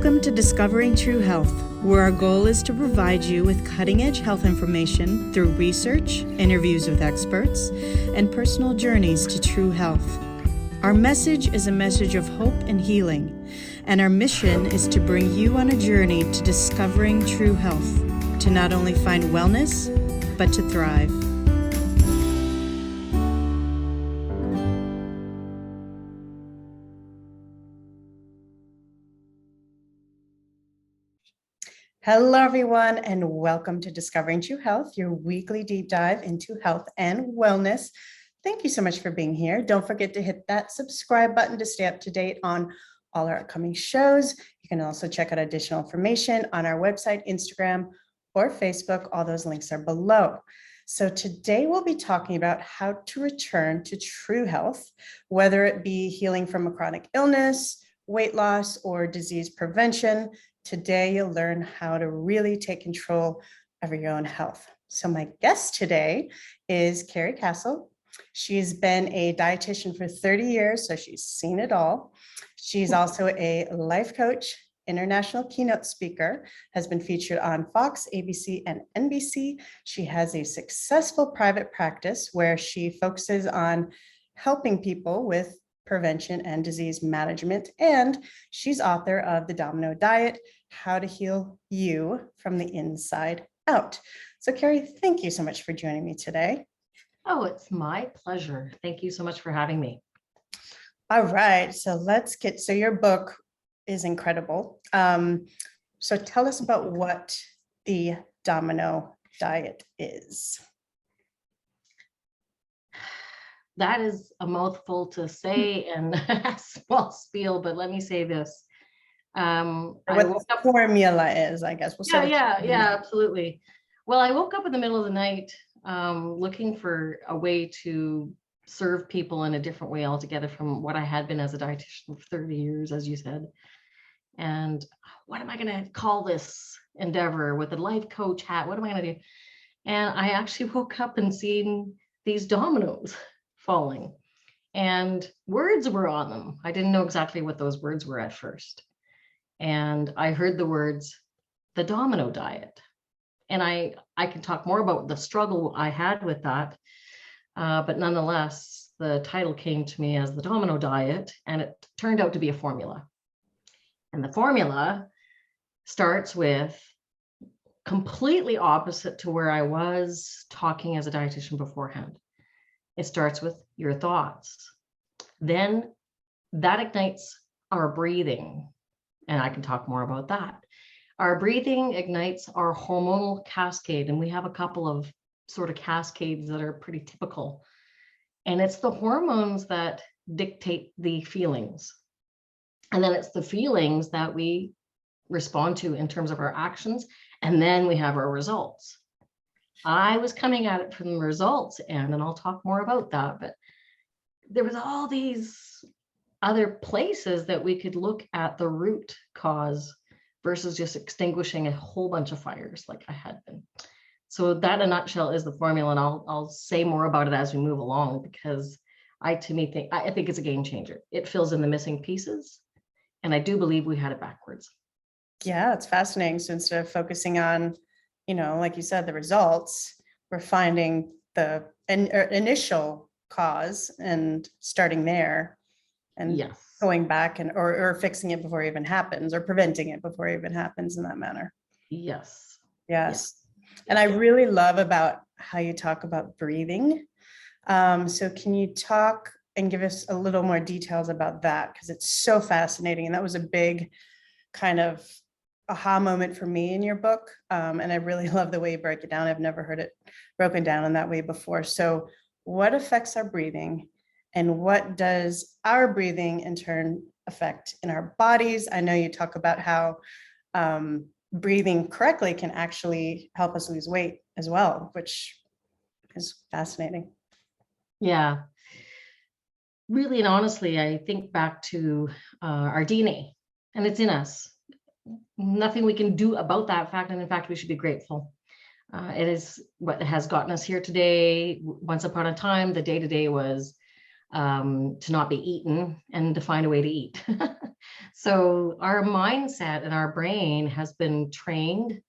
Welcome to Discovering True Health, where our goal is to provide you with cutting-edge health information through research, interviews with experts, and personal journeys to true health. Our message is a message of hope and healing, and our mission is to bring you on a journey to discovering true health, to not only find wellness, but to thrive. Hello, everyone, and welcome to Discovering True Health, your weekly deep dive into health and wellness. Thank you so much for being here. Don't forget to hit that subscribe button to stay up to date on all our upcoming shows. You can also check out additional information on our website, Instagram, or Facebook. All those links are below. So today we'll be talking about how to return to true health, whether it be healing from a chronic illness, weight loss, or disease prevention. Today, you'll learn how to really take control over your own health. So my guest today is Karie Cassel. She's been a dietitian for 30 years, so she's seen it all. She's also a life coach, international keynote speaker, has been featured on Fox, ABC, and NBC. She has a successful private practice where she focuses on helping people with prevention and disease management. And she's author of The Domino Diet, How to Heal You from the Inside Out. So Karie, thank you so much for joining me today. Oh, it's my pleasure. Thank you so much for having me. All right, so so your book is incredible. So tell us about what the Domino Diet is. That is a mouthful to say and a small spiel, but let me say this. What the formula is, I guess. Yeah, absolutely. Well, I woke up in the middle of the night looking for a way to serve people in a different way altogether from what I had been as a dietitian for 30 years, as you said. And what am I going to call this endeavor with a life coach hat? What am I going to do? And I actually woke up and seen these dominoes falling, and words were on them. I didn't know exactly what those words were at first. And I heard the words, the Domino Diet. And I can talk more about the struggle I had with that. But nonetheless, the title came to me as the Domino Diet, and it turned out to be a formula. And the formula starts with completely opposite to where I was talking as a dietitian beforehand. It starts with your thoughts. Then that ignites our breathing. And I can talk more about that. Our breathing ignites our hormonal cascade. And we have a couple of sort of cascades that are pretty typical. And it's the hormones that dictate the feelings. And then it's the feelings that we respond to in terms of our actions. And then we have our results. I was coming at it from the results end, and I'll talk more about that, but there was all these other places that we could look at the root cause versus just extinguishing a whole bunch of fires like I had been. So that in a nutshell is the formula, and I'll say more about it as we move along, because I think it's a game changer. It fills in the missing pieces, and I do believe we had it backwards. Yeah, it's fascinating. So instead of focusing on, like you said, the results, we're finding the initial cause and starting there and yes, going back and or fixing it before it even happens, or preventing it before it even happens in that manner. Yes. And I really love about how you talk about breathing. So can you talk and give us a little more details about that? Because it's so fascinating. And that was a big kind of aha moment for me in your book. And I really love the way you break it down. I've never heard it broken down in that way before. So what affects our breathing, and what does our breathing in turn affect in our bodies? I know you talk about how breathing correctly can actually help us lose weight as well, which is fascinating. Yeah. Really and honestly, I think back to our DNA, and it's in us. Nothing we can do about that fact, and in fact, we should be grateful. It is what has gotten us here today. Once upon a time, the day-to-day was to not be eaten and to find a way to eat. So our mindset and our brain has been trained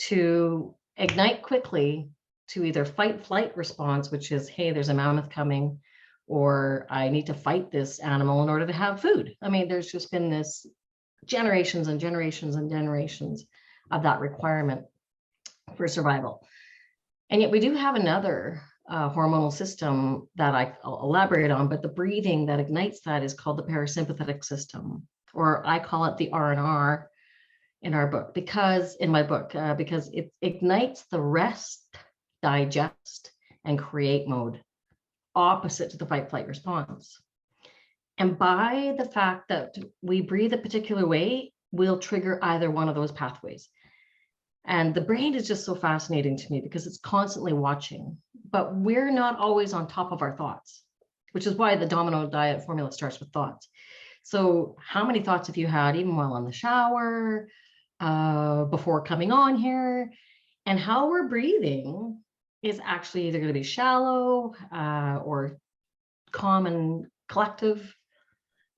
to ignite quickly to either fight flight response, which is, hey, there's a mammoth coming, or I need to fight this animal in order to have food. I mean, there's just been this generations and generations and generations of that requirement for survival. And yet we do have another hormonal system that I'll elaborate on, but the breathing that ignites that is called the parasympathetic system, or I call it the R&R in our book, because it ignites the rest, digest, and create mode, opposite to the fight flight response. And by the fact that we breathe a particular way, we'll trigger either one of those pathways. And the brain is just so fascinating to me because it's constantly watching, but we're not always on top of our thoughts, which is why the Domino Diet formula starts with thoughts. So how many thoughts have you had, even while in the shower, before coming on here? And how we're breathing is actually either going to be shallow or calm and collective.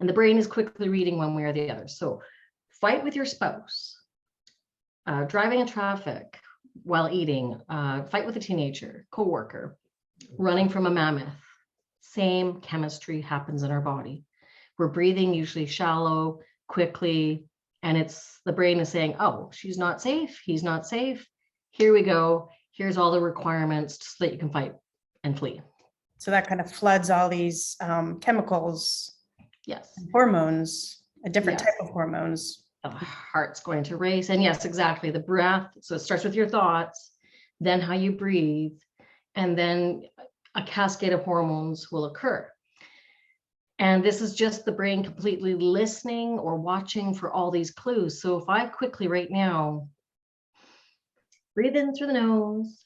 And the brain is quickly reading one way or the other. So fight with your spouse, driving in traffic while eating, fight with a teenager, coworker, running from a mammoth. Same chemistry happens in our body. We're breathing usually shallow, quickly, and the brain is saying, oh, she's not safe, he's not safe. Here we go. Here's all the requirements so that you can fight and flee. So that kind of floods all these chemicals, yes, hormones, a different yes. type of hormones. The heart's going to race. And yes, exactly. The breath. So it starts with your thoughts, then how you breathe, and then a cascade of hormones will occur. And this is just the brain completely listening or watching for all these clues. So if I quickly right now breathe in through the nose,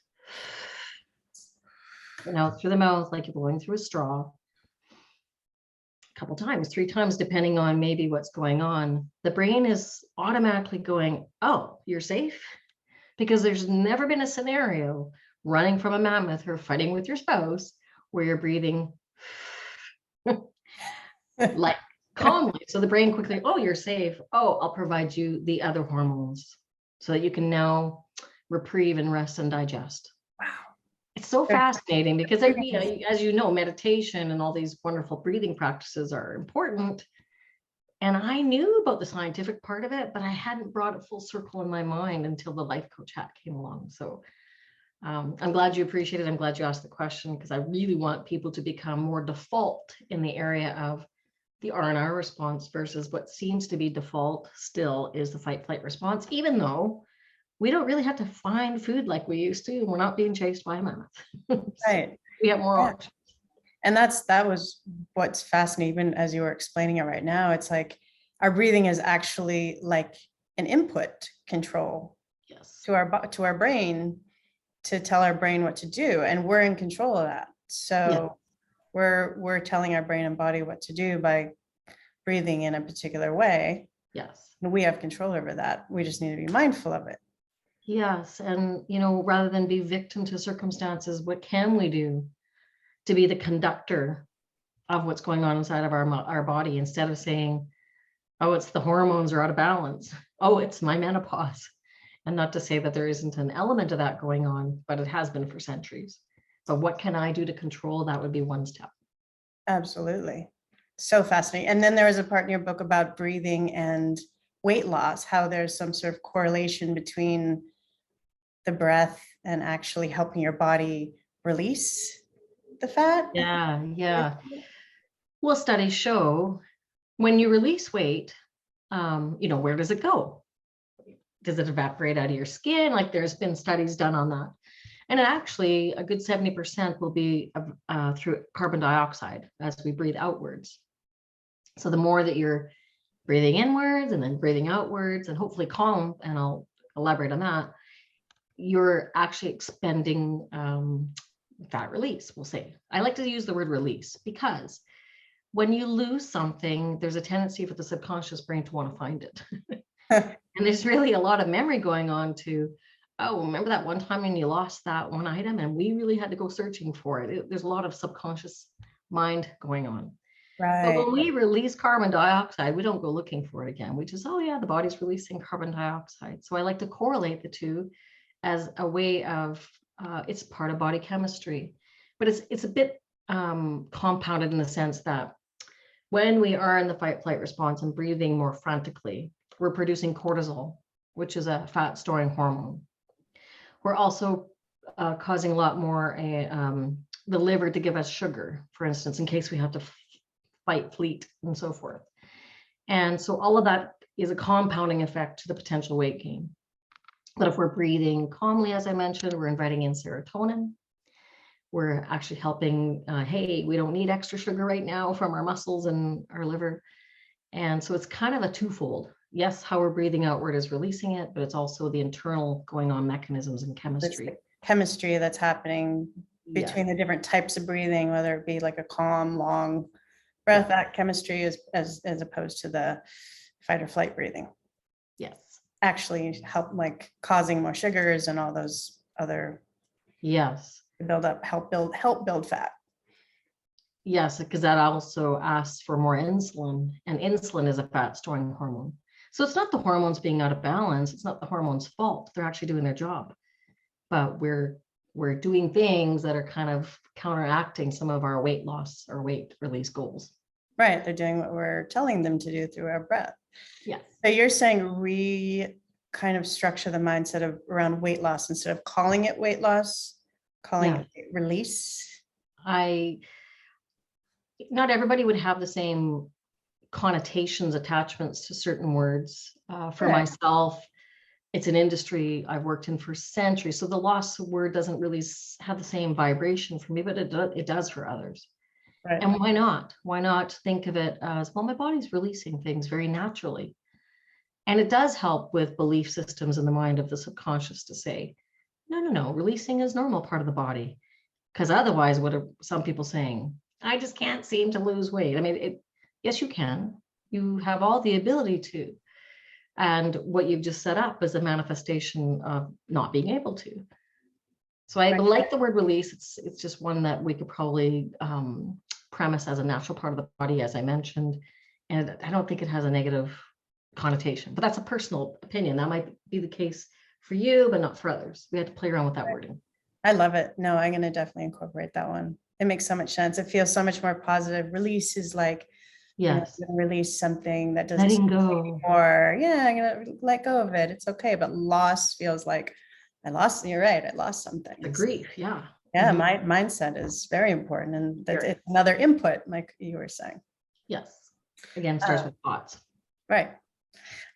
and out through the mouth, like you're blowing through a straw, a couple times, 3 times, depending on maybe what's going on, the brain is automatically going, oh, you're safe? Because there's never been a scenario running from a mammoth or fighting with your spouse where you're breathing like calmly. So the brain quickly, oh, you're safe. Oh, I'll provide you the other hormones so that you can now reprieve and rest and digest. Wow. It's so fascinating because, as you know, meditation and all these wonderful breathing practices are important. And I knew about the scientific part of it, but I hadn't brought it full circle in my mind until the life coach hat came along. So I'm glad you appreciate it. I'm glad you asked the question, because I really want people to become more default in the area of the R&R response versus what seems to be default still is the fight flight response, even though we don't really have to find food like we used to, and we're not being chased by a mammoth. Right. We have more options. And that was what's fascinating. Even as you were explaining it right now, it's like our breathing is actually like an input control Yes. to our brain, to tell our brain what to do, and we're in control of that. So we're telling our brain and body what to do by breathing in a particular way. Yes. And we have control over that. We just need to be mindful of it. Yes. And, rather than be victim to circumstances, what can we do to be the conductor of what's going on inside of our body, instead of saying, oh, it's the hormones are out of balance. Oh, it's my menopause. And not to say that there isn't an element of that going on, but it has been for centuries. So what can I do to control that would be one step. Absolutely. So fascinating. And then there is a part in your book about breathing and weight loss, how there's some sort of correlation between the breath and actually helping your body release the fat. Yeah. Well, studies show when you release weight, where does it go? Does it evaporate out of your skin? Like, there's been studies done on that. And actually a good 70% will be through carbon dioxide as we breathe outwards. So the more that you're breathing inwards and then breathing outwards, and hopefully calm, and I'll elaborate on that, you're actually expending fat release, we'll say. I like to use the word release because when you lose something, there's a tendency for the subconscious brain to want to find it. And there's really a lot of memory going on to, oh, remember that one time when you lost that one item and we really had to go searching for it. There's a lot of subconscious mind going on. But Right. when we release carbon dioxide, we don't go looking for it again. We just, oh yeah, the body's releasing carbon dioxide. So I like to correlate the two as a way of, it's part of body chemistry, but it's a bit compounded in the sense that when we are in the fight flight response and breathing more frantically, we're producing cortisol, which is a fat storing hormone. We're also causing a lot more the liver to give us sugar, for instance, in case we have to fight, fleet, and so forth. And so all of that is a compounding effect to the potential weight gain. But if we're breathing calmly, as I mentioned, we're inviting in serotonin. We're actually helping, hey, we don't need extra sugar right now from our muscles and our liver. And so it's kind of a twofold. Yes, how we're breathing outward is releasing it, but it's also the internal going on mechanisms and It's chemistry. the chemistry that's happening between the different types of breathing, whether it be like a calm, long breath, that chemistry is as opposed to the fight or flight breathing. Yes. Actually help like causing more sugars and all those other build up, help build fat. Yes, because that also asks for more insulin, and insulin is a fat storing hormone. So it's not the hormones being out of balance. It's not the hormones' fault. They're actually doing their job. But we're doing things that are kind of counteracting some of our weight loss or weight release goals. Right. They're doing what we're telling them to do through our breath. Yes. So you're saying kind of structure the mindset of around weight loss instead of calling it weight loss, calling it release. Not everybody would have the same connotations, attachments to certain words. For myself, it's an industry I've worked in for centuries. So the loss word doesn't really have the same vibration for me, but it does for others. Right. And why not? Why not think of it as, well, my body's releasing things very naturally. And it does help with belief systems in the mind of the subconscious to say, no, releasing is normal part of the body. Because otherwise, what are some people saying? I just can't seem to lose weight. I mean, yes, you can. You have all the ability to. And what you've just set up is a manifestation of not being able to. So I like the word release. It's just one that we could probably premise as a natural part of the body, as I mentioned. And I don't think it has a negative connotation, but that's a personal opinion. That might be the case for you, but not for others. We have to play around with that wording. I love it. No, I'm going to definitely incorporate that one. It makes so much sense. It feels so much more positive. Release is like, yes, release something that doesn't letting go. Or I'm going to let go of it. It's okay. But loss feels like you're right. I lost something. The grief. Yeah. Yeah. My mindset is very important. And that's it's another input, like you were saying. Yes. Again, starts with thoughts. Right.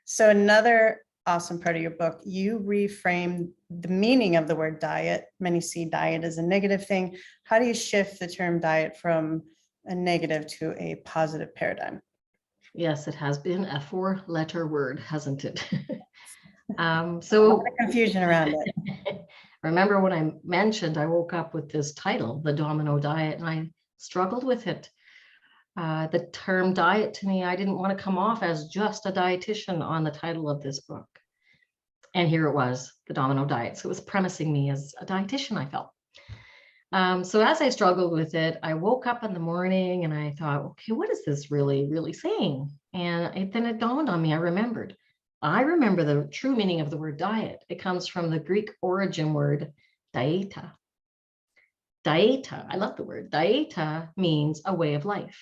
So another awesome part of your book, you reframe the meaning of the word diet. Many see diet as a negative thing. How do you shift the term diet from a negative to a positive paradigm? Yes, it has been a 4-letter word, hasn't it? So confusion around it. Remember when I mentioned I woke up with this title, the Domino Diet, and I struggled with it. The term diet to me, I didn't want to come off as just a dietitian on the title of this book. And here it was, the Domino Diet. So it was premising me as a dietitian, I felt. So as I struggled with it, I woke up in the morning and I thought, okay, what is this really, really saying? And then it dawned on me, I remember the true meaning of the word diet. It comes from the Greek origin word dieta. Dieta, I love the word. Dieta means a way of life.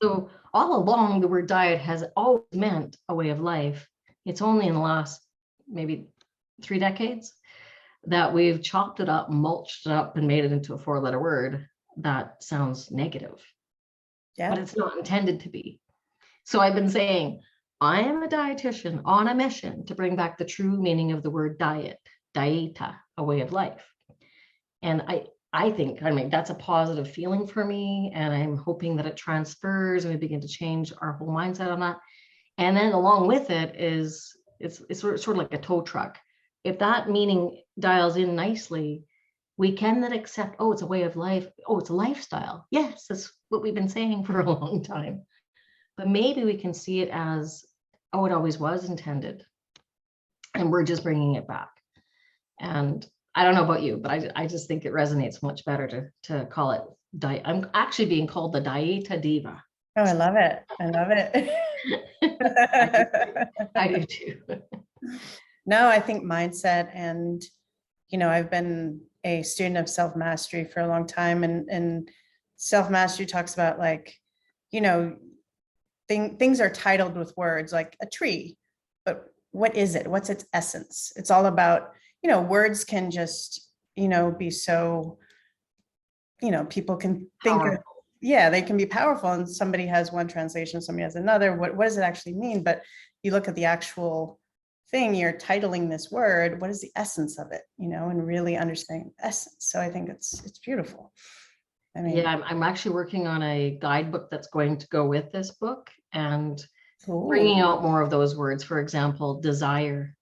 So all along, the word diet has always meant a way of life. It's only in the last maybe 3 decades that we've chopped it up, mulched it up, and made it into a 4-letter word that sounds negative. Yeah. But it's not intended to be. So I've been saying, I am a dietitian on a mission to bring back the true meaning of the word diet, dieta, a way of life. And I think, that's a positive feeling for me, and I'm hoping that it transfers and we begin to change our whole mindset on that. And then along with it is, it's sort of like a tow truck. If that meaning dials in nicely, we can then accept, oh, it's a way of life. Oh, it's a lifestyle. Yes, that's what we've been saying for a long time. But maybe we can see it as, oh, it always was intended. And we're just bringing it back. And I don't know about you, but I just think it resonates much better to call it I'm actually being called the Dieta Diva. Oh, I love it. I love I do it. too. No, I think mindset and, I've been a student of self-mastery for a long time, and self-mastery talks about like, you know, things are titled with words like a tree, but what is it? What's its essence? It's all about, words can just, be so, people can think of, Powerful. yeah, they can be powerful, and somebody has one translation, somebody has another. What does it actually mean? But you look at the actual thing, you're titling this word, what is the essence of it, and really understanding the essence. So I think it's beautiful. I mean, Yeah, I'm actually working on a guidebook that's going to go with this book and cool. bringing out more of those words. For example, desire.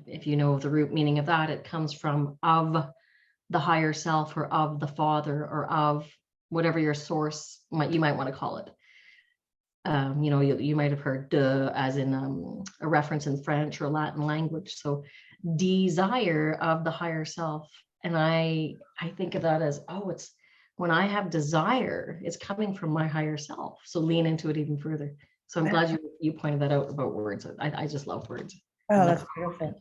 If you know the root meaning of that, it comes from of the higher self or of the Father or of whatever your source you might want to call it. You might have heard de as in a reference in French or Latin language. So desire of the higher self. And I think of that as, it's when I have desire, it's coming from my higher self. So lean into it even further. So I'm glad you pointed that out about words. I just love words. Oh, that's beautiful.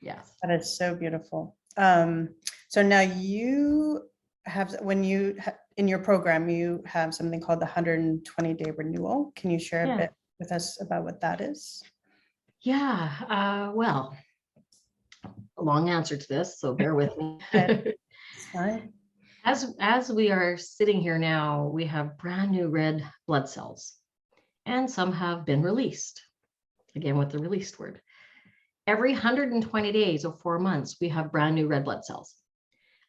Yes. That is so beautiful. So now you have, in your program, you have something called the 120-day renewal. Can you share a bit with us about what that is? Yeah. Well, a long answer to this, so bear with me. It's fine. As we are sitting here now, we have brand new red blood cells, and some have been released. Again, with the released word. Every 120 days or 4 months, we have brand new red blood cells.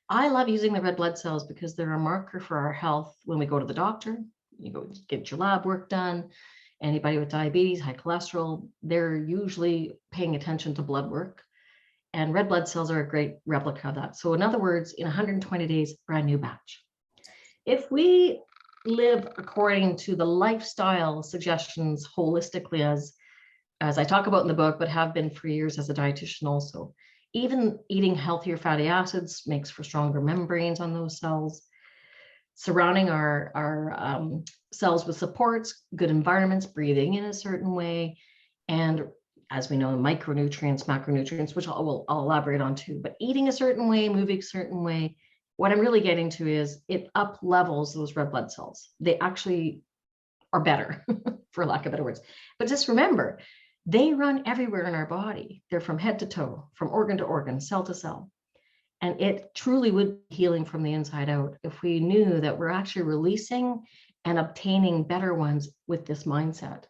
I love using the red blood cells because they're a marker for our health when we go to the doctor. You go get your lab work done. Anybody with diabetes, high cholesterol, they're usually paying attention to blood work. And red blood cells are a great replica of that. So in other words, in 120 days, brand new batch. If we live according to the lifestyle suggestions holistically, as I talk about in the book, but have been for years as a dietitian also, even eating healthier fatty acids makes for stronger membranes on those cells. Surrounding our cells with supports, good environments, breathing in a certain way, and as we know, micronutrients, macronutrients, which I'll elaborate on too, but eating a certain way, moving a certain way. What I'm really getting to is it up levels those red blood cells. They actually are better, for lack of better words. But just remember, they run everywhere in our body. They're from head to toe, from organ to organ, cell to cell. And it truly would be healing from the inside out if we knew that we're actually releasing and obtaining better ones with this mindset.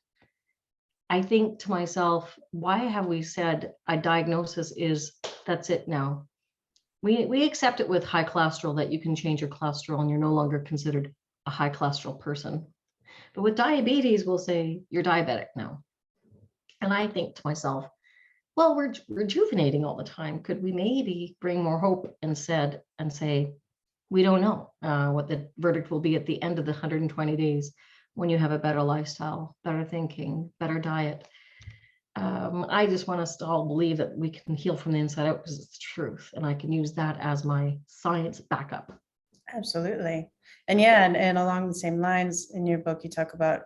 I think to myself, why have we said a diagnosis is that's it now? We accept it with high cholesterol that you can change your cholesterol and you're no longer considered a high cholesterol person. But with diabetes, we'll say you're diabetic now. And I think to myself, well, we're rejuvenating all the time. Could we maybe bring more hope and say, we don't know what the verdict will be at the end of the 120 days when you have a better lifestyle, better thinking, better diet. I just want us to all believe that we can heal from the inside out because it's the truth. And I can use that as my science backup. Absolutely. And yeah, and along the same lines in your book, you talk about,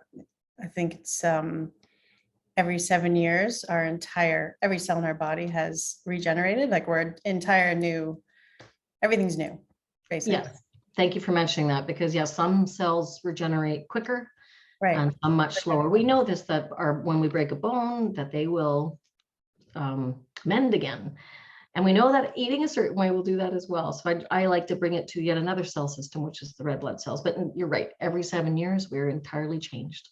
I think it's every 7 years, every cell in our body has regenerated. Like we're entire new, everything's new, basically. Yes. Thank you for mentioning that because yes, some cells regenerate quicker. Right. And some much slower. We know this, that when we break a bone, that they will mend again. And we know that eating a certain way will do that as well. So I like to bring it to yet another cell system, which is the red blood cells. But you're right, every 7 years, we're entirely changed.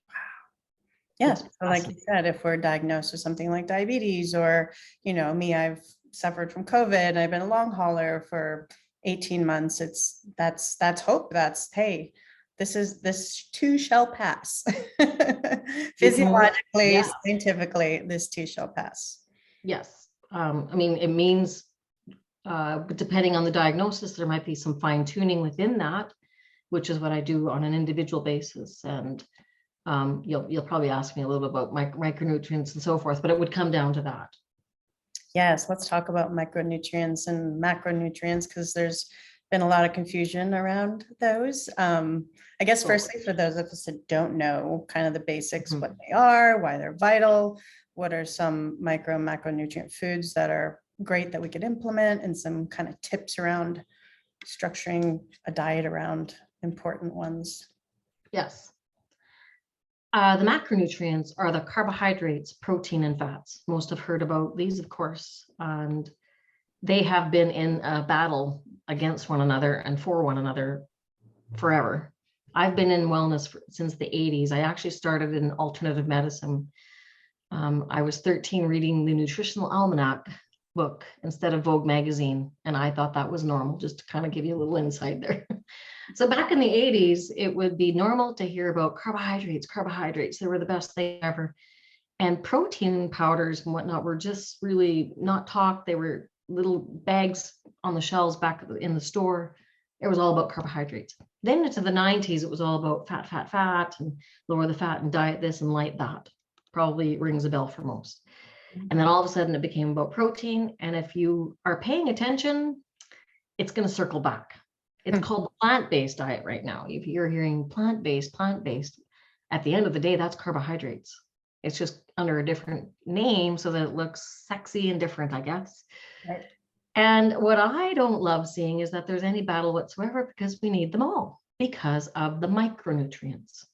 Wow. Yes. So like you said, if we're diagnosed with something like diabetes or, me, I've suffered from COVID. I've been a long hauler for 18 months. That's hope. That's, hey, this too shall pass. Physiologically, scientifically, this too shall pass. Yes. I mean, it means, depending on the diagnosis, there might be some fine tuning within that, which is what I do on an individual basis. And you'll probably ask me a little bit about micronutrients and so forth, but it would come down to that. Yes, let's talk about micronutrients and macronutrients because there's been a lot of confusion around those. I guess firstly, for those of us that don't know kind of the basics, what they are, why they're vital, what are some micro and macronutrient foods that are great that we could implement, and some kind of tips around structuring a diet around important ones. Yes. The macronutrients are the carbohydrates, protein, and fats. Most have heard about these, of course, and they have been in a battle against one another and for one another forever. I've been in wellness since the 80s. I actually started in alternative medicine. I was 13 reading the Nutritional Almanac book instead of Vogue magazine, and I thought that was normal, just to kind of give you a little insight there. So back in the 80s, it would be normal to hear about carbohydrates. They were the best thing ever. And protein powders and whatnot were just really not talked. They were little bags on the shelves back in the store. It was all about carbohydrates. Then into the 90s, it was all about fat, and lower the fat and diet this and light that. Probably rings a bell for most. And then all of a sudden it became about protein. And if you are paying attention, it's going to circle back. It's called plant-based diet right now. If you're hearing plant-based, at the end of the day, that's carbohydrates. It's just under a different name so that it looks sexy and different, I guess. Right. And what I don't love seeing is that there's any battle whatsoever, because we need them all because of the micronutrients.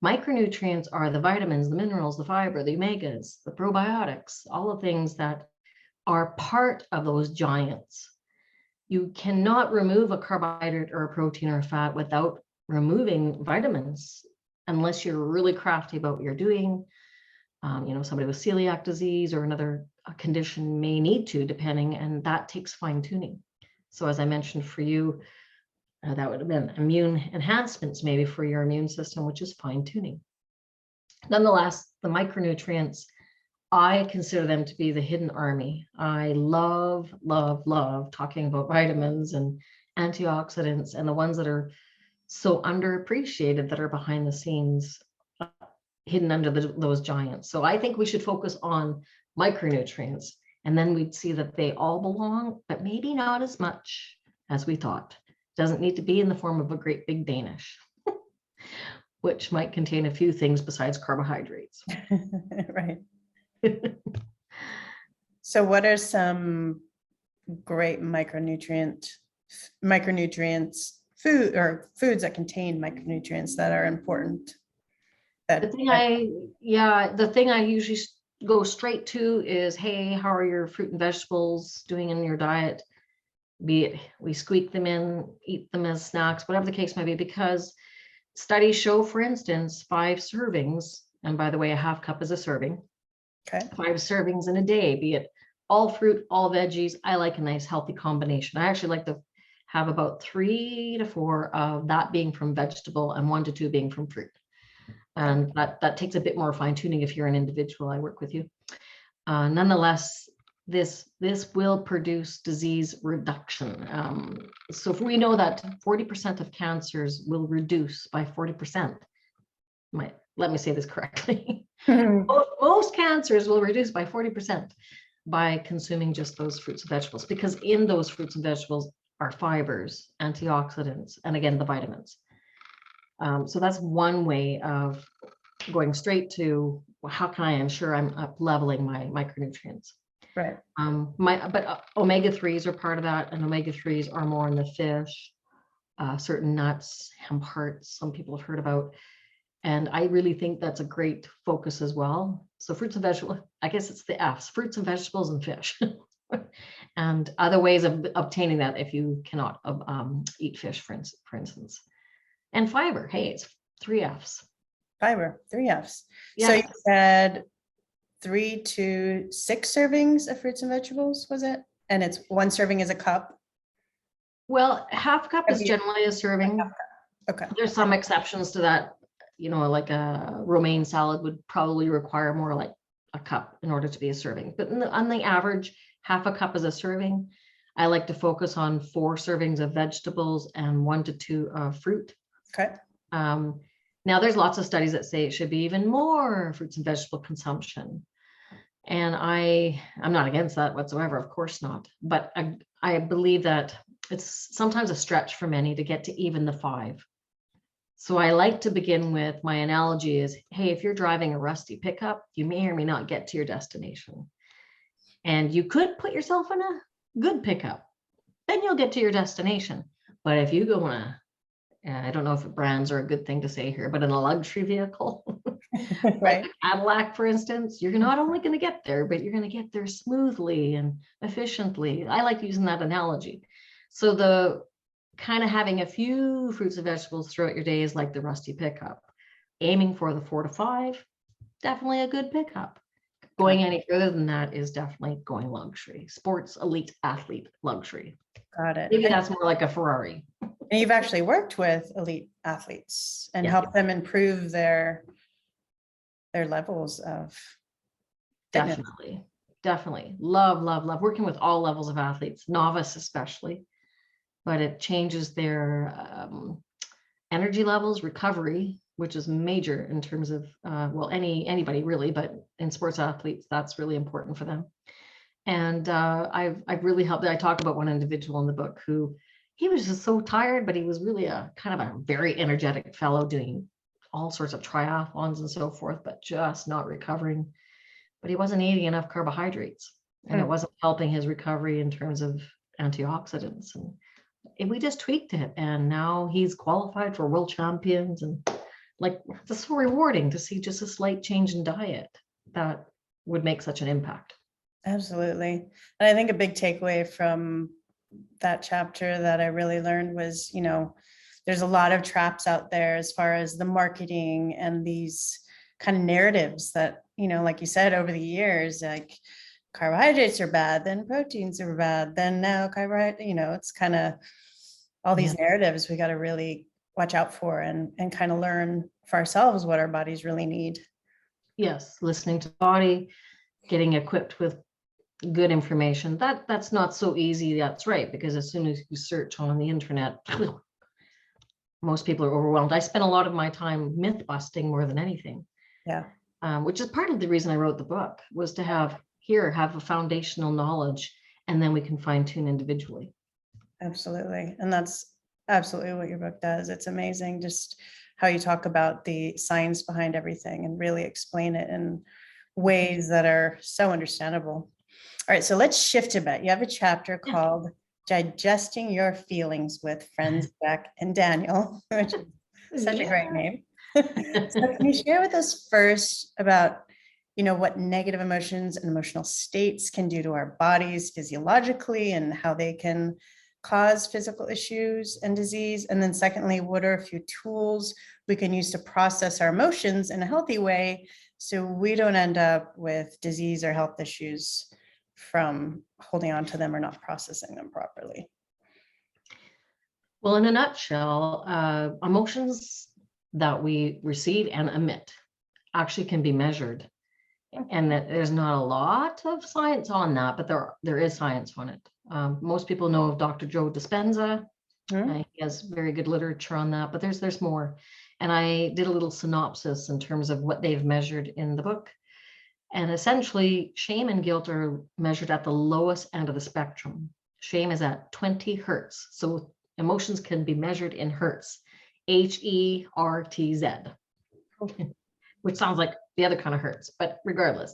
Micronutrients are the vitamins, the minerals, the fiber, the omegas, the probiotics, all the things that are part of those giants. You cannot remove a carbohydrate or a protein or a fat without removing vitamins, unless you're really crafty about what you're doing. Somebody with celiac disease or another condition may need to, depending, and that takes fine tuning. So as I mentioned for you, that would have been immune enhancements maybe for your immune system, which is fine tuning. Nonetheless, the micronutrients, I consider them to be the hidden army. I love talking about vitamins and antioxidants, and the ones that are so underappreciated that are behind the scenes, hidden under those giants. So I think we should focus on micronutrients, and then we'd see that they all belong, but maybe not as much as we thought. Doesn't need to be in the form of a great big Danish, which might contain a few things besides carbohydrates. Right. So what are some great micronutrients foods that contain micronutrients that are important? The thing I usually go straight to is, hey, how are your fruit and vegetables doing in your diet? Be it we squeak them in, eat them as snacks, whatever the case may be, because studies show, for instance, 5 servings, and by the way, a half cup is a serving. Okay. 5 servings in a day, be it all fruit, all veggies. I like a nice healthy combination. I actually like to have about 3 to 4 of that being from vegetable and 1 to 2 being from fruit. And that takes a bit more fine tuning if you're an individual. I work with you. Nonetheless, this will produce disease reduction. So if we know that 40% of cancers will reduce by 40%, let me say this correctly. Most cancers will reduce by 40% by consuming just those fruits and vegetables, because in those fruits and vegetables are fibers, antioxidants, and again, the vitamins. So that's one way of going straight to, well, how can I ensure I'm up leveling my micronutrients? Right. But omega-3s are part of that, and omega-3s are more in the fish, certain nuts, hemp hearts, some people have heard about. And I really think that's a great focus as well. So fruits and vegetables, I guess it's the F's, fruits and vegetables and fish. And other ways of obtaining that if you cannot eat fish, for instance. And fiber, hey, it's 3 F's. Fiber, 3 F's. Yes. So you said 3 to 6 servings of fruits and vegetables, was it? And it's 1 serving is a cup? Well, half cup is generally a serving. Okay. There's some exceptions to that. Like a romaine salad would probably require more like a cup in order to be a serving. But on the average, half a cup is a serving. I like to focus on 4 servings of vegetables and 1 to 2 of fruit. Okay. Now, there's lots of studies that say it should be even more fruits and vegetable consumption. And I'm not against that whatsoever, of course not. But I believe that it's sometimes a stretch for many to get to even the 5. So I like to begin with, my analogy is, hey, if you're driving a rusty pickup, you may or may not get to your destination. And you could put yourself in a good pickup, then you'll get to your destination. But if you go in a, I don't know if brands are a good thing to say here, but in a luxury vehicle, like Right. a Cadillac, for instance, you're not only going to get there, but you're going to get there smoothly and efficiently. I like using that analogy. So the kind of having a few fruits and vegetables throughout your day is like the rusty pickup. Aiming for the 4 to 5, definitely a good pickup. Going any further than that is definitely going luxury. Sports elite athlete luxury. Got it. Maybe that's more like a Ferrari. And you've actually worked with elite athletes and Yeah. helped them improve their levels of fitness. Definitely. Love working with all levels of athletes, novice especially. But it changes their energy levels, recovery, which is major in terms of, well, anybody really, but in sports athletes, that's really important for them. And I've really helped. I talk about one individual in the book who, he was just so tired, but he was really a kind of a very energetic fellow doing all sorts of triathlons and so forth, but just not recovering. But he wasn't eating enough carbohydrates, and it wasn't helping his recovery in terms of antioxidants. And we just tweaked it, and now he's qualified for world champions. And like, it's so rewarding to see just a slight change in diet that would make such an impact. Absolutely. And I think a big takeaway from that chapter that I really learned was, there's a lot of traps out there as far as the marketing and these kind of narratives that, like you said, over the years, like carbohydrates are bad, then proteins are bad, then now carbohydrate, it's kind of all these narratives we got to really watch out for and kind of learn for ourselves what our bodies really need. Yes, listening to the body, getting equipped with good information. That's not so easy. That's right, because as soon as you search on the internet, most people are overwhelmed. I spend a lot of my time myth busting more than anything. Yeah. Which is part of the reason I wrote the book, was to have a foundational knowledge, and then we can fine tune individually. Absolutely. And that's absolutely what your book does. It's amazing just how you talk about the science behind everything and really explain it in ways that are so understandable. All right, so let's shift a bit. You have a chapter called Digesting Your Feelings with Friends Beck and Daniel, which is such a great name. So can you share with us first about, what negative emotions and emotional states can do to our bodies physiologically and how they can cause physical issues and disease? And then secondly, what are a few tools we can use to process our emotions in a healthy way so we don't end up with disease or health issues from holding on to them or not processing them properly? Well, in a nutshell, emotions that we receive and emit actually can be measured. And that there's not a lot of science on that, but there is science on it. Most people know of Dr. Joe Dispenza. He has very good literature on that, but there's more. And I did a little synopsis in terms of what they've measured in the book. And essentially, shame and guilt are measured at the lowest end of the spectrum. Shame is at 20 hertz. So emotions can be measured in hertz, HERTZ, which sounds like the other kind of hertz, but regardless.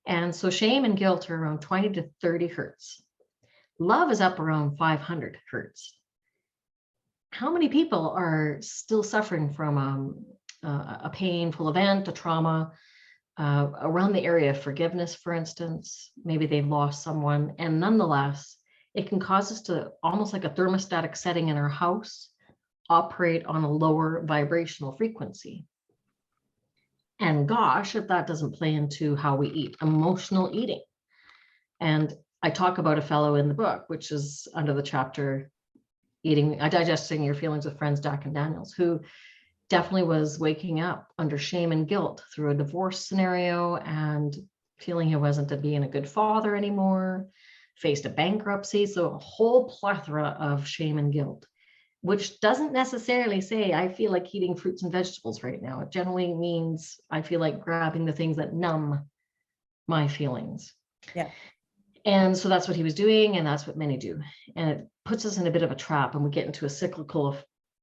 And so shame and guilt are around 20 to 30 hertz. Love is up around 500 hertz. How many people are still suffering from a painful event, a trauma, around the area of forgiveness, for instance? Maybe they've lost someone, and nonetheless, it can cause us to, almost like a thermostatic setting in our house, operate on a lower vibrational frequency. And gosh, if that doesn't play into how we eat, emotional eating. And I talk about a fellow in the book, which is under the chapter Digesting Your Feelings with Friends, Jack and Daniels, who definitely was waking up under shame and guilt through a divorce scenario and feeling he wasn't being a good father anymore, faced a bankruptcy. So a whole plethora of shame and guilt, which doesn't necessarily say I feel like eating fruits and vegetables right now. It generally means I feel like grabbing the things that numb my feelings. Yeah. And so that's what he was doing, and that's what many do. And it puts us in a bit of a trap, and we get into a cyclical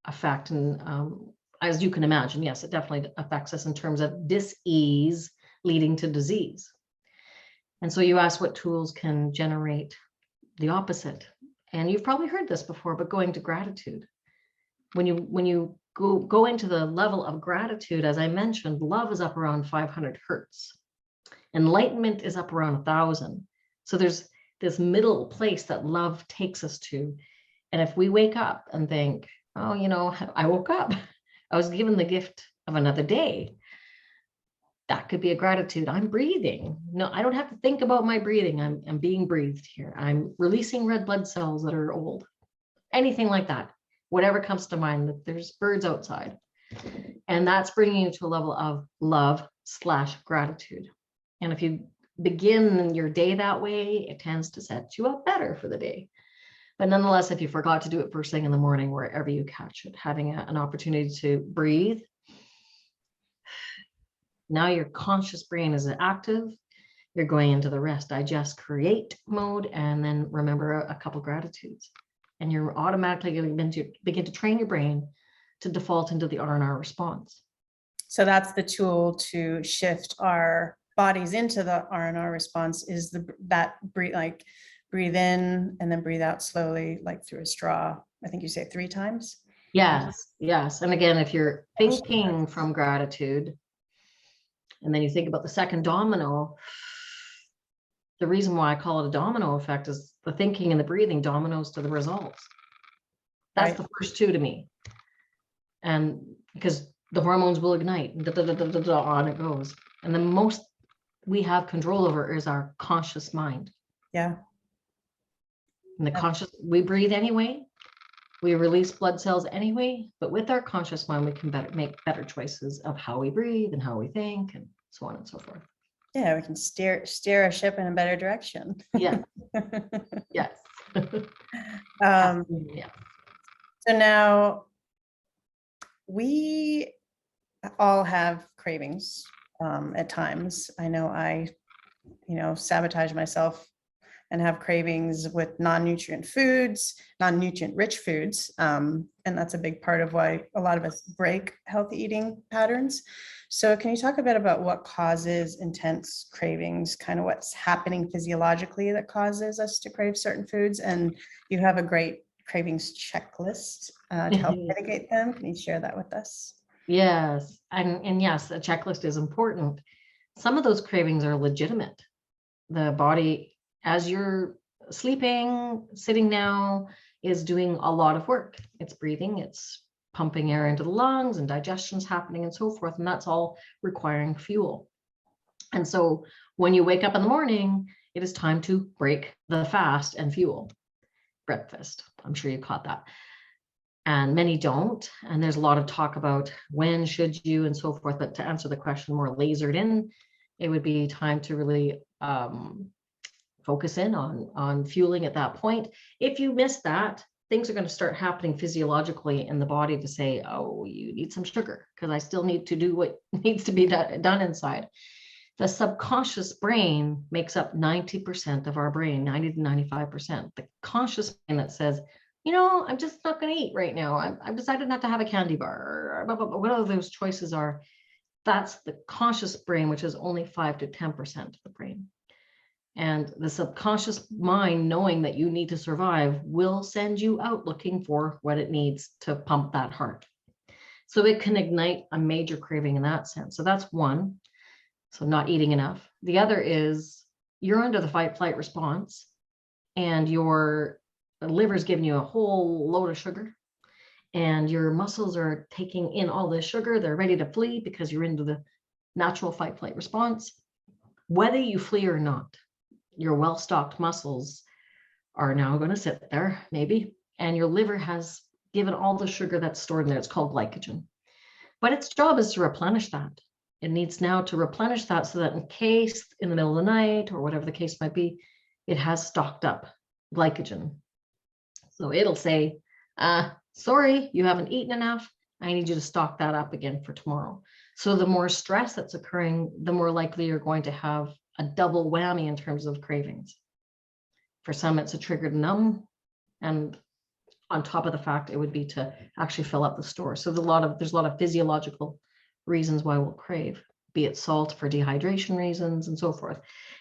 effect. And as you can imagine, yes, it definitely affects us in terms of dis-ease leading to disease. And so you ask what tools can generate the opposite. And you've probably heard this before, but going to gratitude. When you go into the level of gratitude, as I mentioned, love is up around 500 hertz. Enlightenment is up around 1,000. So there's this middle place that love takes us to. And if we wake up and think, oh, I woke up, I was given the gift of another day. That could be a gratitude. I'm breathing. No, I don't have to think about my breathing. I'm being breathed here. I'm releasing red blood cells that are old. Anything like that. Whatever comes to mind, that there's birds outside. And that's bringing you to a level of love/gratitude. And if you begin your day that way, it tends to set you up better for the day. But nonetheless, if you forgot to do it first thing in the morning, wherever you catch it, having an opportunity to breathe, now your conscious brain is active. You're going into the rest, digest, create mode, and then remember a couple gratitudes. And you're automatically going to begin to train your brain to default into the R&R response. So that's the tool to shift our bodies into the R&R response, is breathe in and then breathe out slowly, like through a straw. I think you say 3 times. Yes. And again, if you're thinking from gratitude, and then you think about the second domino, the reason why I call it a domino effect is the thinking and the breathing dominoes to the results. That's right. The first 2 to me. And because the hormones will ignite, on it goes. And the most we have control over is our conscious mind. Yeah. And the conscious, we breathe anyway. We release blood cells anyway, but with our conscious mind, we can make better choices of how we breathe and how we think, and so on and so forth. Yeah, we can steer a ship in a better direction. Yeah. Yes. Yeah. So now we all have cravings at times. I know I, sabotage myself and have cravings with non-nutrient rich foods. And that's a big part of why a lot of us break healthy eating patterns. So can you talk a bit about what causes intense cravings, kind of what's happening physiologically that causes us to crave certain foods? And you have a great cravings checklist to help mitigate them. Can you share that with us? Yes. And yes, a checklist is important. Some of those cravings are legitimate. The body, as you're sleeping, sitting now, is doing a lot of work. It's breathing, it's pumping air into the lungs, and digestion's happening and so forth. And that's all requiring fuel. And so when you wake up in the morning, it is time to break the fast and fuel. Breakfast. I'm sure you caught that. And many don't. And there's a lot of talk about when should you and so forth. But to answer the question more lasered in, it would be time to really focus in on fueling at that point. If you miss that, things are going to start happening physiologically in the body to say, oh, you need some sugar because I still need to do what needs to be done inside. The subconscious brain makes up 90% of our brain, 90 to 95%. The conscious brain that says, I'm just not going to eat right now. I've decided not to have a candy bar, or whatever those choices are. That's the conscious brain, which is only 5 to 10% of the brain. And the subconscious mind, knowing that you need to survive, will send you out looking for what it needs to pump that heart. So it can ignite a major craving in that sense. So that's one. So not eating enough. The other is you're under the fight-flight response, and your liver is giving you a whole load of sugar, and your muscles are taking in all this sugar. They're ready to flee because you're into the natural fight-flight response. Whether you flee or not, your well-stocked muscles are now going to sit there, maybe, and your liver has given all the sugar that's stored in there. It's called glycogen. But its job is to replenish that. It needs now to replenish that so that in case in the middle of the night or whatever the case might be, it has stocked up glycogen. So it'll say, sorry, you haven't eaten enough. I need you to stock that up again for tomorrow. So the more stress that's occurring, the more likely you're going to have a double whammy in terms of cravings. For some, it's a trigger to numb. And on top of the fact, it would be to actually fill up the store. So there's a lot of physiological reasons why we'll crave, be it salt for dehydration reasons and so forth.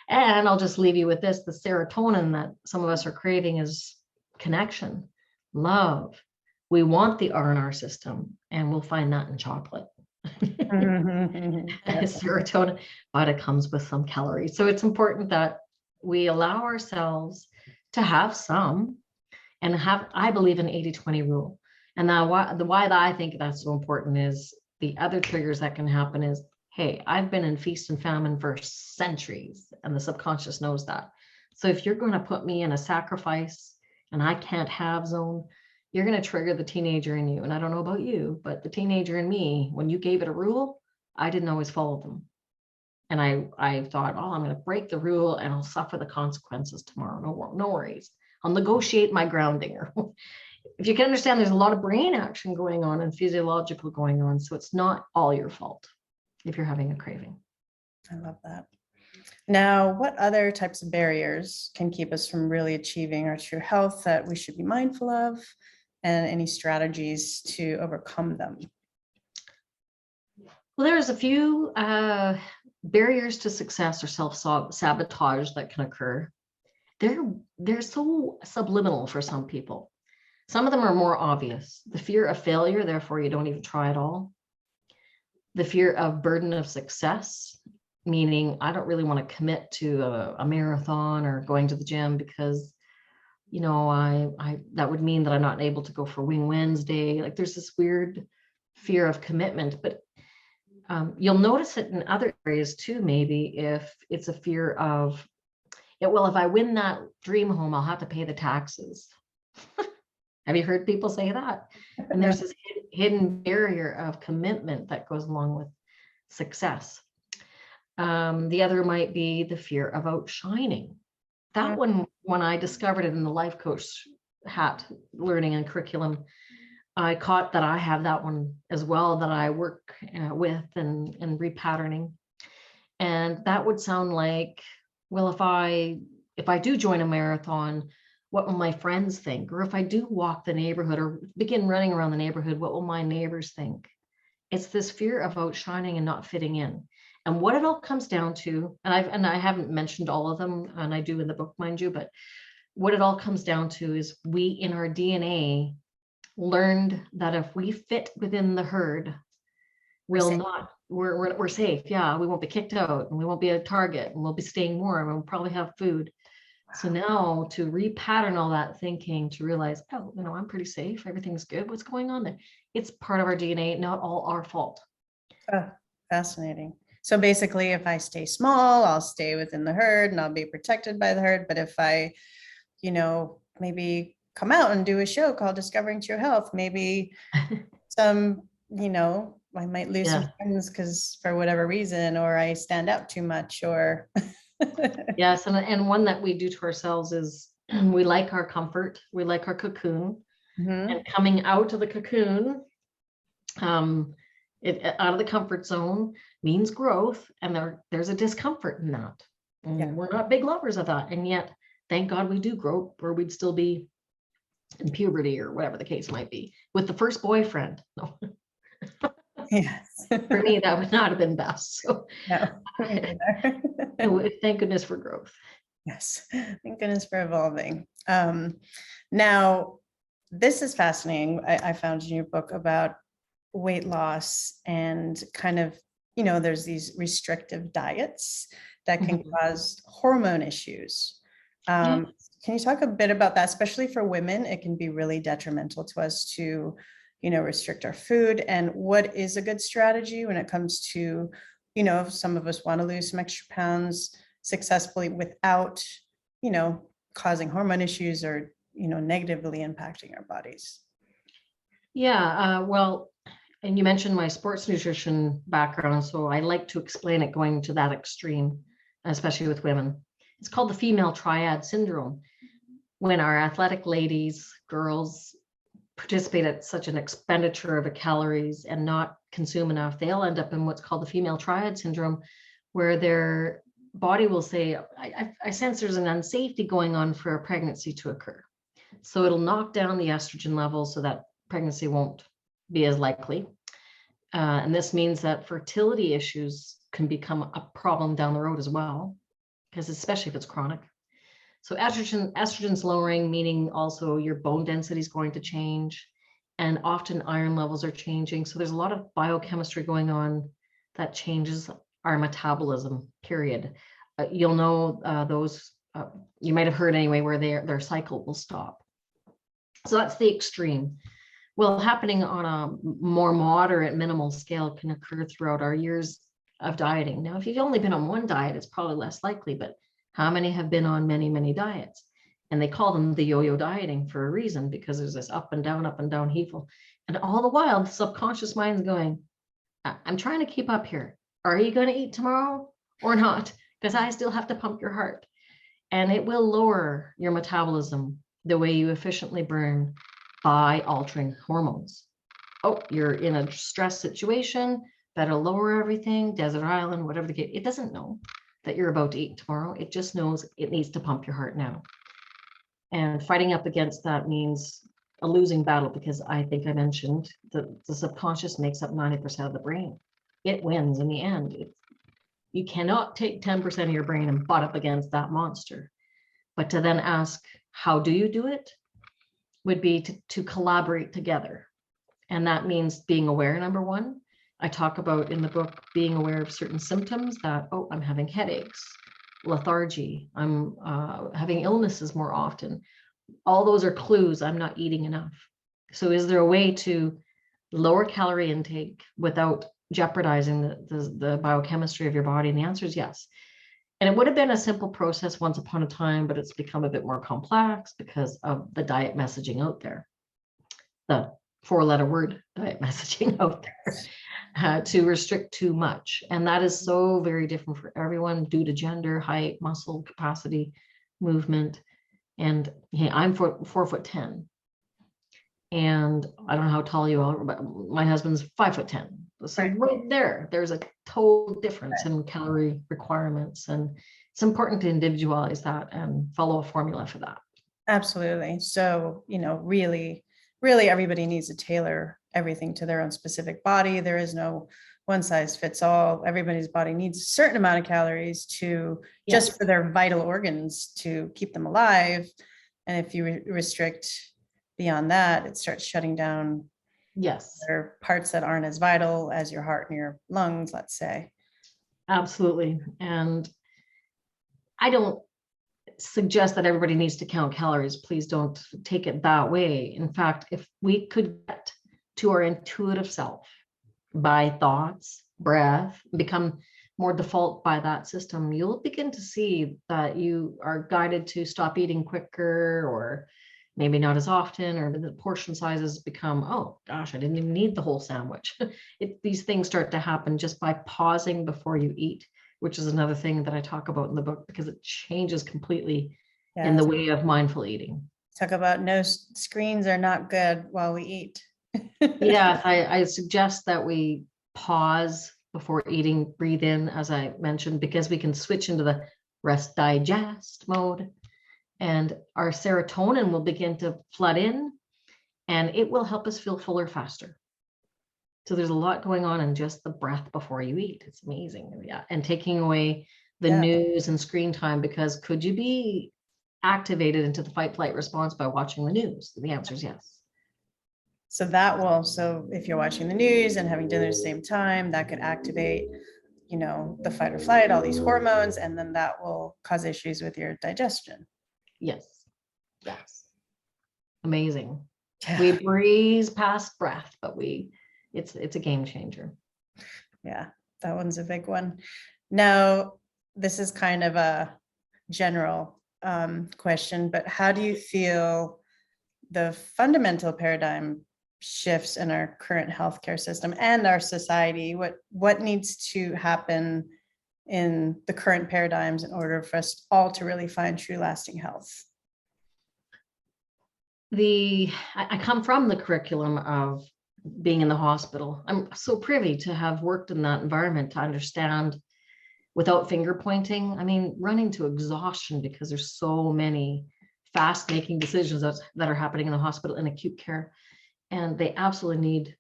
And I'll just leave you with this: the serotonin that some of us are craving is connection, love. We want the R&R system, and we'll find that in chocolate. Serotonin, but it comes with some calories. So it's important that we allow ourselves to have some, and I believe in 80-20 rule. And now why I think that's so important is the other triggers that can happen is, hey, I've been in feast and famine for centuries, and the subconscious knows that. So if you're going to put me in a sacrifice and I can't have zone, you're going to trigger the teenager in you. And I don't know about you, but the teenager in me, when you gave it a rule, I didn't always follow them. And I thought, oh, I'm going to break the rule and I'll suffer the consequences tomorrow. No worries. I'll negotiate my grounding. If you can understand, there's a lot of brain action going on and physiological going on. So it's not all your fault if you're having a craving. I love that. Now, what other types of barriers can keep us from really achieving our true health that we should be mindful of, and any strategies to overcome them? Well, there's a few barriers to success or self-sabotage that can occur. They're so subliminal for some people. Some of them are more obvious. The fear of failure, therefore you don't even try at all. The fear of burden of success, meaning I don't really want to commit to a marathon or going to the gym because, you know, I that would mean that I'm not able to go for Wing Wednesday. Like there's this weird fear of commitment, but you'll notice it in other areas too. Maybe if it's a fear of, well, if I win that dream home, I'll have to pay the taxes. Have you heard people say that? And there's this hidden barrier of commitment that goes along with success. The other might be the fear of outshining. That one, when I discovered it in the life coach hat learning and curriculum, I caught that I have that one as well, that I work with and repatterning. And that would sound like, well, if I do join a marathon, what will my friends think? Or if I do walk the neighborhood or begin running around the neighborhood, what will my neighbors think? It's this fear of outshining and not fitting in. And what it all comes down to, and I haven't mentioned all of them, and I do in the book, mind you, but what it all comes down to is we in our DNA learned that if we fit within the herd, we're safe. Yeah, we won't be kicked out and we won't be a target and we'll be staying warm and we'll probably have food. So now to repattern all that thinking to realize, oh, you know, I'm pretty safe. Everything's good. What's going on there? It's part of our DNA, not all our fault. Oh, fascinating. So basically, if I stay small, I'll stay within the herd and I'll be protected by the herd. But if I, you know, maybe come out and do a show called Discovering True Health, maybe some, you know, I might lose some friends because for whatever reason, or I stand out too much, or yes, and one that we do to ourselves is we like our comfort, we like our cocoon, and coming out of the cocoon, out of the comfort zone means growth, and there's a discomfort in that. And we're not big lovers of that, and yet thank God we do grow, or we'd still be in puberty or whatever the case might be with the first boyfriend. No. Yes. For me, that would not have been best. So No, thank goodness for growth. Yes, thank goodness for evolving. Now, this is fascinating. I found in your book about weight loss and kind of, you know, there's these restrictive diets that can cause hormone issues. Can you talk a bit about that? Especially for women, it can be really detrimental to us to, you know, restrict our food. And what is a good strategy when it comes to, you know, if some of us want to lose some extra pounds successfully without, you know, causing hormone issues or, you know, negatively impacting our bodies? Yeah, well, and you mentioned my sports nutrition background, so I like to explain it going to that extreme, especially with women. It's called the female triad syndrome. When our athletic ladies, girls, participate at such an expenditure of calories and not consume enough, they'll end up in what's called the female triad syndrome, where their body will say, I sense there's an unsafety going on for a pregnancy to occur. So it'll knock down the estrogen level so that pregnancy won't be as likely. And this means that fertility issues can become a problem down the road as well, because especially if it's chronic. So estrogen's lowering, meaning also your bone density is going to change, and often iron levels are changing. So there's a lot of biochemistry going on that changes our metabolism, period. You'll know those, you might have heard anyway, where their cycle will stop. So that's the extreme. Well, happening on a more moderate, minimal scale can occur throughout our years of dieting. Now, if you've only been on one diet, it's probably less likely, but how many have been on many, many diets? And they call them the yo-yo dieting for a reason, because there's this up and down heave. And all the while, the subconscious mind's going, I'm trying to keep up here. Are you going to eat tomorrow or not? Because I still have to pump your heart. And it will lower your metabolism, the way you efficiently burn, by altering hormones. Oh, you're in a stress situation, better lower everything, desert island, whatever the case. It doesn't know that you're about to eat tomorrow. It just knows it needs to pump your heart now. And fighting up against that means a losing battle, because I think I mentioned that the subconscious makes up 90% of the brain. It wins in the end. You cannot take 10% of your brain and butt up against that monster. But to then ask, how do you do it? Would be to collaborate together. And that means being aware, number one. I talk about in the book being aware of certain symptoms that, oh, I'm having headaches, lethargy, I'm having illnesses more often. All those are clues I'm not eating enough. So is there a way to lower calorie intake without jeopardizing the biochemistry of your body? And the answer is yes. And it would have been a simple process once upon a time, but it's become a bit more complex because of the diet messaging out there. The 4-letter word diet messaging out there to restrict too much. And that is so very different for everyone due to gender, height, muscle capacity, movement. And hey, I'm 4'10". And I don't know how tall you are, but my husband's 5'10". So right there's a total difference in calorie requirements, and it's important to individualize that and follow a formula for that. Absolutely. So, really everybody needs to tailor everything to their own specific body. There is no one size fits all. Everybody's body needs a certain amount of calories to just for their vital organs to keep them alive. And if you restrict beyond that, it starts shutting down there are parts that aren't as vital as your heart and your lungs, let's say. Absolutely. And I don't suggest that everybody needs to count calories. Please don't take it that way. In fact, if we could get to our intuitive self by thoughts, breath, become more default by that system, you'll begin to see that you are guided to stop eating quicker, or maybe not as often, or the portion sizes become, oh gosh, I didn't even need the whole sandwich. These things start to happen just by pausing before you eat, which is another thing that I talk about in the book, because it changes completely in the way of mindful eating. Talk about no screens are not good while we eat. Yeah, I suggest that we pause before eating, breathe in, as I mentioned, because we can switch into the rest digest mode. And our serotonin will begin to flood in, and it will help us feel fuller faster. So there's a lot going on in just the breath before you eat. It's amazing. Yeah. And taking away the news and screen time, because could you be activated into the fight flight response by watching the news? The answer is yes. So if you're watching the news and having dinner at the same time, that could activate, the fight or flight, all these hormones, and then that will cause issues with your digestion. Yes. Amazing. We breeze past breath, but it's a game changer. Yeah, that one's a big one. Now, this is kind of a general question, but how do you feel the fundamental paradigm shifts in our current healthcare system and our society? What needs to happen in the current paradigms in order for us all to really find true lasting health? I come from the curriculum of being in the hospital. I'm so privy to have worked in that environment to understand without finger pointing. I mean, running to exhaustion because there's so many fast making decisions that are happening in the hospital in acute care. And they absolutely need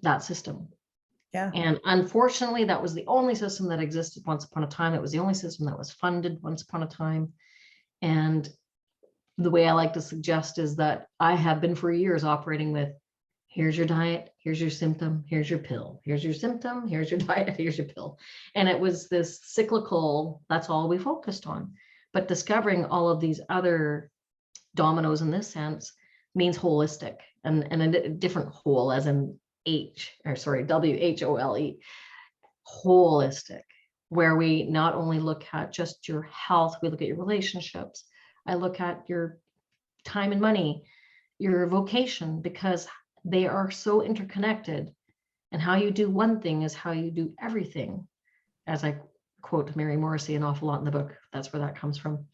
that system. Yeah. And unfortunately, that was the only system that existed once upon a time. It was the only system that was funded once upon a time. And the way I like to suggest is that I have been for years operating with, here's your diet, here's your symptom, here's your pill, here's your symptom, here's your diet, here's your pill. And it was this cyclical, that's all we focused on. But discovering all of these other dominoes in this sense means holistic, and a different whole as in WHOLE, holistic, where we not only look at just your health, we look at your relationships. I look at your time and money, your vocation, because they are so interconnected. And how you do one thing is how you do everything. As I quote Mary Morrissey an awful lot in the book, that's where that comes from.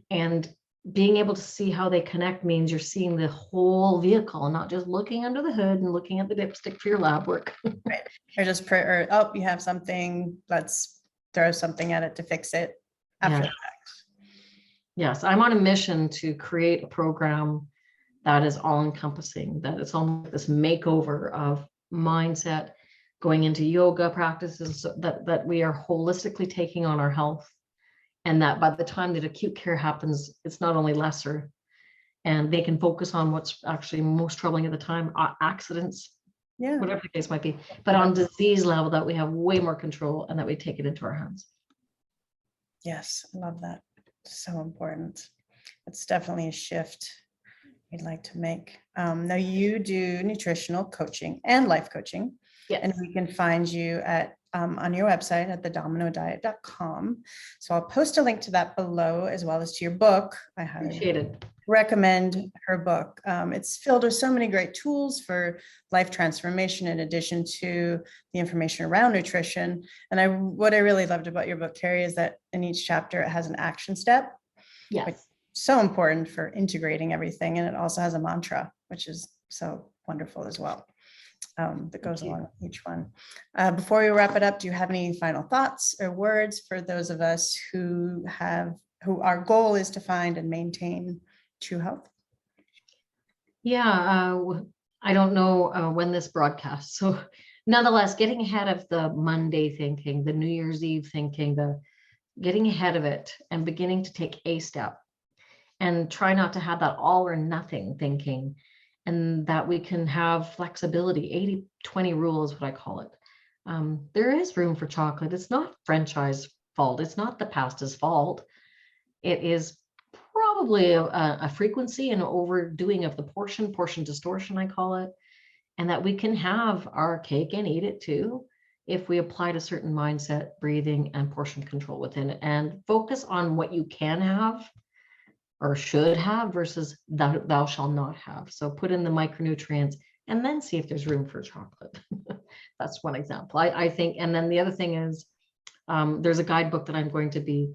And being able to see how they connect means you're seeing the whole vehicle and not just looking under the hood and looking at the dipstick for your lab work. Right. Or just oh, you have something, let's throw something at it to fix it after the fact. Yes, I'm on a mission to create a program that is all encompassing, that it's almost this makeover of mindset, going into yoga practices, so that we are holistically taking on our health. And that by the time that acute care happens, it's not only lesser, and they can focus on what's actually most troubling at the time, accidents, whatever the case might be, but on disease level, that we have way more control and that we take it into our hands. Yes, I love that. So important. It's definitely a shift we'd like to make. Now you do nutritional coaching and life coaching. Yes. And we can find you at on your website at thedominodiet.com. So I'll post a link to that below, as well as to your book. I highly recommend her book. It's filled with so many great tools for life transformation, in addition to the information around nutrition. And what I really loved about your book, Karie, is that in each chapter it has an action step. Yes. So important for integrating everything. And it also has a mantra, which is so wonderful as well. That goes along with each one. Before we wrap it up, do you have any final thoughts or words for those of us who our goal is to find and maintain true health? Yeah, I don't know when this broadcasts. So nonetheless, getting ahead of the Monday thinking, the New Year's Eve thinking, getting ahead of it and beginning to take a step, and try not to have that all or nothing thinking, and that we can have flexibility. 80-20 rule is what I call it. There is room for chocolate. It's not franchise fault. It's not the pasta's fault. It is probably a frequency and overdoing of the portion distortion, I call it, and that we can have our cake and eat it too if we applied a certain mindset, breathing, and portion control within it, and focus on what you can have or should have versus thou shall not have. So put in the micronutrients and then see if there's room for chocolate. That's one example. I think, and then the other thing is there's a guidebook that I'm going to be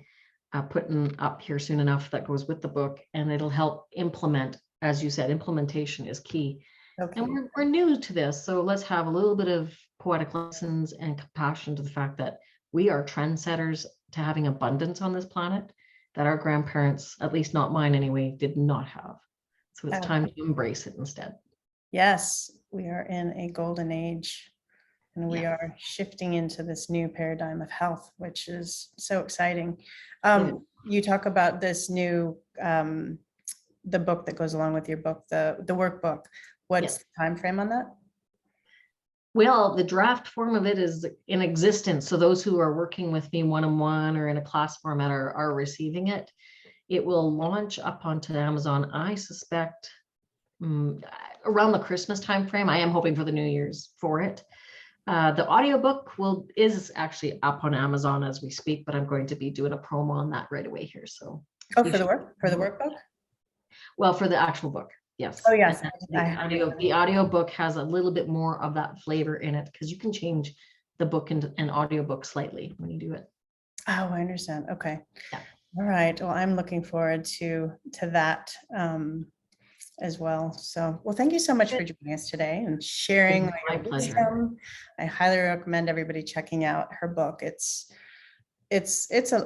putting up here soon enough that goes with the book, and it'll help implement. As you said, implementation is key. Okay. And we're new to this, so let's have a little bit of poetic license and compassion to the fact that we are trendsetters to having abundance on this planet that our grandparents, at least not mine anyway, did not have. So it's time to embrace it instead. Yes, we are in a golden age, and we are shifting into this new paradigm of health, which is so exciting. You talk about this new, the book that goes along with your book, the workbook. What's the time frame on that? Well, the draft form of it is in existence. So those who are working with me one-on-one or in a class format are receiving it. It will launch up onto Amazon, I suspect, around the Christmas timeframe. I am hoping for the New Year's for it. The audiobook is actually up on Amazon as we speak, but I'm going to be doing a promo on that right away here. So for the workbook? Well, for the actual book. Yes. Oh, yes. The audio book has a little bit more of that flavor in it, because you can change the book and an audiobook slightly when you do it. Oh, I understand. Okay. Yeah. All right. Well, I'm looking forward to that as well. So, well, thank you so much for joining us today and sharing your wisdom. I highly recommend everybody checking out her book. It's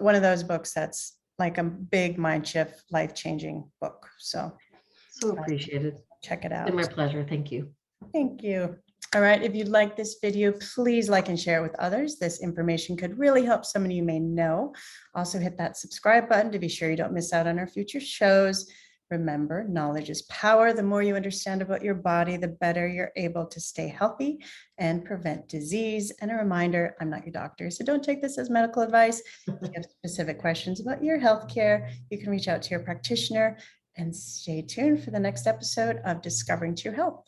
one of those books that's like a big mind shift, life-changing book. So appreciated. check it It's out. been my pleasure. Thank you. Thank you. All right. If you'd like this video, please like and share it with others. This information could really help someone you may know. Also hit that subscribe button to be sure you don't miss out on our future shows. Remember, knowledge is power. The more you understand about your body, the better you're able to stay healthy and prevent disease. And a reminder, I'm not your doctor, so don't take this as medical advice. If you have specific questions about your healthcare, you can reach out to your practitioner, and stay tuned for the next episode of Discovering True Health.